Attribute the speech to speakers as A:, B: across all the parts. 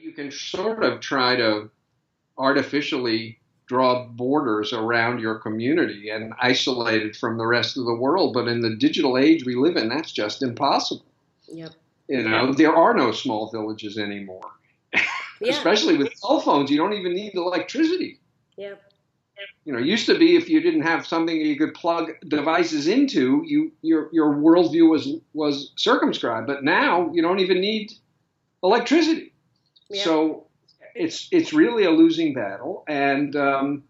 A: You can sort of try to artificially draw borders around your community and isolate it from the rest of the world. But in the digital age we live in, that's just impossible.
B: Yep.
A: There are no small villages anymore,
B: Yeah.
A: especially with cell phones. You don't even need electricity.
B: Yep.
A: It used to be if you didn't have something you could plug devices into, your worldview was circumscribed. But now you don't even need electricity.
B: Yep.
A: So it's really a losing battle, and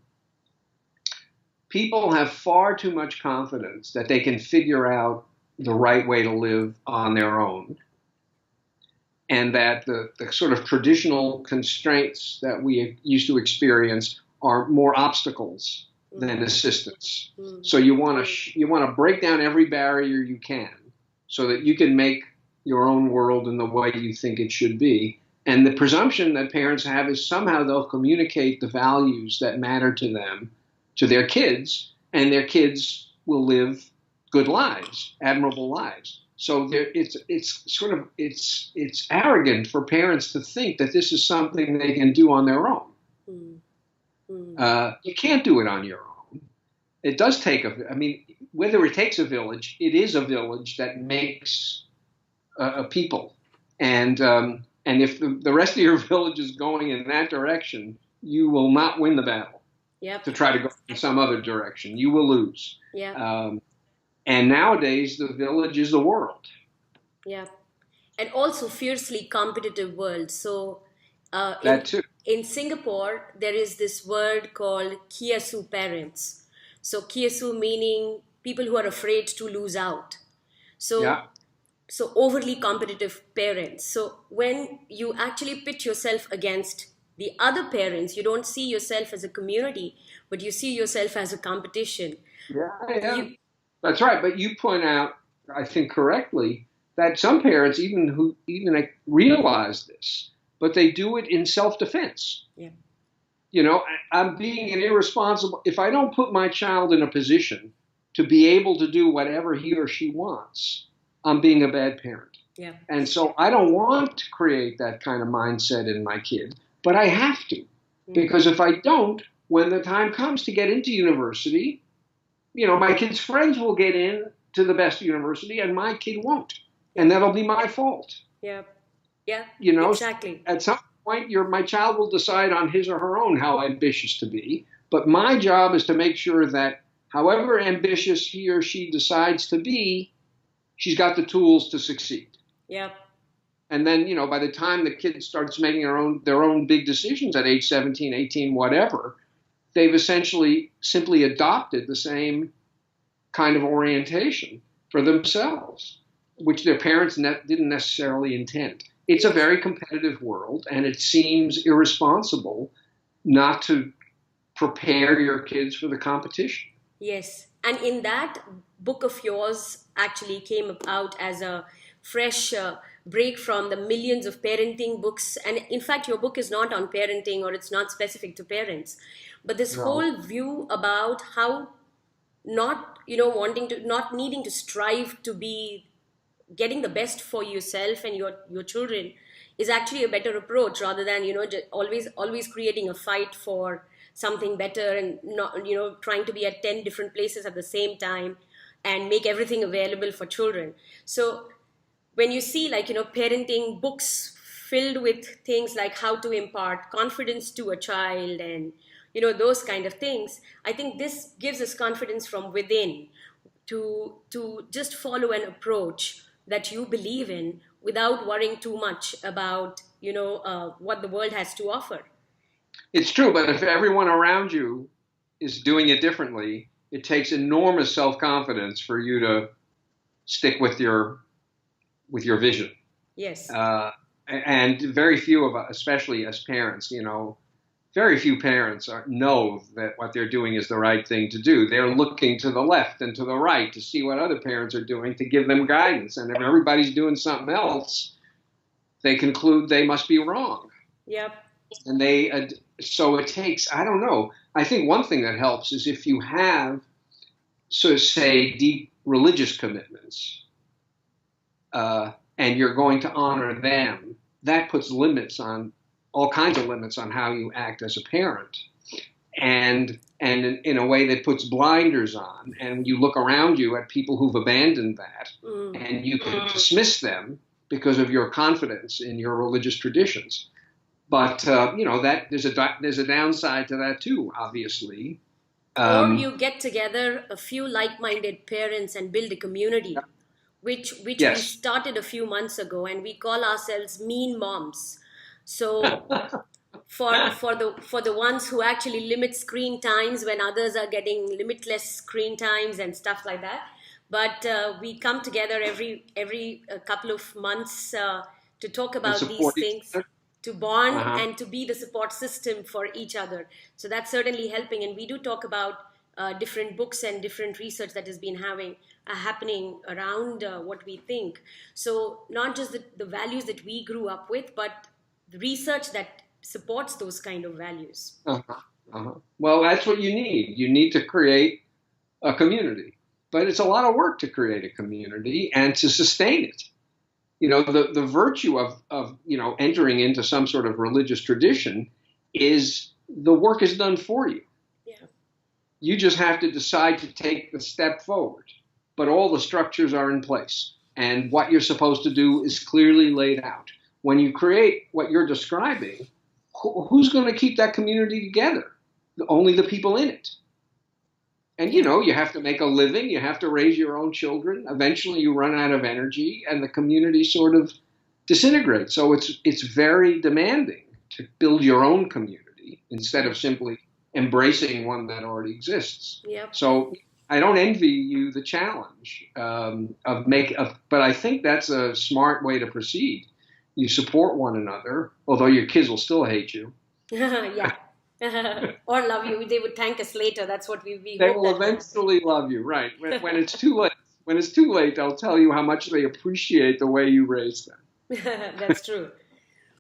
A: people have far too much confidence that they can figure out the right way to live on their own, and that the sort of traditional constraints that we used to experience are more obstacles than
B: Mm.
A: assistance.
B: Mm.
A: So you want to break down every barrier you can so that you can make your own world in the way you think it should be. And the presumption that parents have is somehow they'll communicate the values that matter to them to their kids, and their kids will live good lives, admirable lives. So it's arrogant for parents to think that this is something they can do on their own.
B: Mm. Mm.
A: You can't do it on your own. It does take I mean, whether it takes a village, it is a village that makes a people. And if the rest of your village is going in that direction, you will not win the battle
B: Yep.
A: to try to go in some other direction. You will lose.
B: Yep.
A: And nowadays, the village is the world.
B: Yep. And also fiercely competitive world. So,
A: That too.
B: in Singapore, there is this word called kiasu parents. So kiasu meaning people who are afraid to lose out. So
A: Yeah.
B: so overly competitive parents. So when you actually pit yourself against the other parents, you don't see yourself as a community, but you see yourself as a competition.
A: Yeah. Yeah.
B: You
A: That's right. But you point out, I think correctly, that some parents even realize this, but they do it in self-defense.
B: Yeah.
A: I'm being an irresponsible. If I don't put my child in a position to be able to do whatever he or she wants, I'm being a bad parent.
B: Yeah.
A: And so I don't want to create that kind of mindset in my kid, but I have to.
B: Mm.
A: Because if I don't, when the time comes to get into university, my kid's friends will get in to the best university and my kid won't. And that'll be my fault.
B: Yeah. Yeah.
A: You know,
B: Exactly.
A: at some point, my child will decide on his or her own how ambitious to be. But my job is to make sure that however ambitious he or she decides to be, she's got the tools to succeed.
B: Yeah.
A: And then, by the time the kid starts making their own big decisions at age 17, 18, whatever, they've essentially simply adopted the same kind of orientation for themselves, which their parents didn't necessarily intend. It's a very competitive world, and it seems irresponsible not to prepare your kids for the competition.
B: Yes. And in that book of yours actually came out as a fresh break from the millions of parenting books. And in fact, your book is not on parenting or it's not specific to parents. But this
A: No.
B: whole view about how not, wanting to, not needing to strive to be getting the best for yourself and your children is actually a better approach rather than always creating a fight for something better and not trying to be at 10 different places at the same time and make everything available for children. So when you see parenting books filled with things like how to impart confidence to a child and those kind of things, I think this gives us confidence from within to just follow an approach that you believe in without worrying too much about what the world has to offer.
A: It's true, but if everyone around you is doing it differently, it takes enormous self-confidence for you to stick with your vision.
B: Yes.
A: And very few of us, especially as parents, very few parents know that what they're doing is the right thing to do. They're looking to the left and to the right to see what other parents are doing to give them guidance. And if everybody's doing something else, they conclude they must be wrong.
B: Yep.
A: And so it takes, I don't know. I think one thing that helps is if you have, so say, deep religious commitments, and you're going to honor them, that puts limits on all kinds of limits on how you act as a parent, and in a way that puts blinders on, and you look around you at people who've abandoned that, and you can dismiss them because of your confidence in your religious traditions. But that there's a downside to that too, obviously.
B: Or you get together a few like-minded parents and build a community, which we
A: Yes.
B: started a few months ago, and we call ourselves Mean Moms. So for the ones who actually limit screen times when others are getting limitless screen times and stuff like that. But we come together every couple of months to talk about these things, to bond and to be the support system for each other. So that's certainly helping. And we do talk about different books and different research that has been happening around what we think. So not just the values that we grew up with, but the research that supports those kind of values.
A: Well, that's what you need. You need to create a community. But it's a lot of work to create a community and to sustain it. The virtue of entering into some sort of religious tradition is the work is done for you.
B: Yeah.
A: You just have to decide to take the step forward. But all the structures are in place. And what you're supposed to do is clearly laid out. When you create what you're describing, who's going to keep that community together? Only the people in it. And, you have to make a living. You have to raise your own children. Eventually, you run out of energy, and the community sort of disintegrates. So it's very demanding to build your own community instead of simply embracing one that already exists.
B: Yep.
A: So I don't envy you the challenge but I think that's a smart way to proceed. You support one another, although your kids will still hate you.
B: Yeah. Or love you. They would thank us later. That's what we
A: They
B: hope.
A: will eventually love you, right? When it's too late, they'll tell you how much they appreciate the way you raised them.
B: That's true.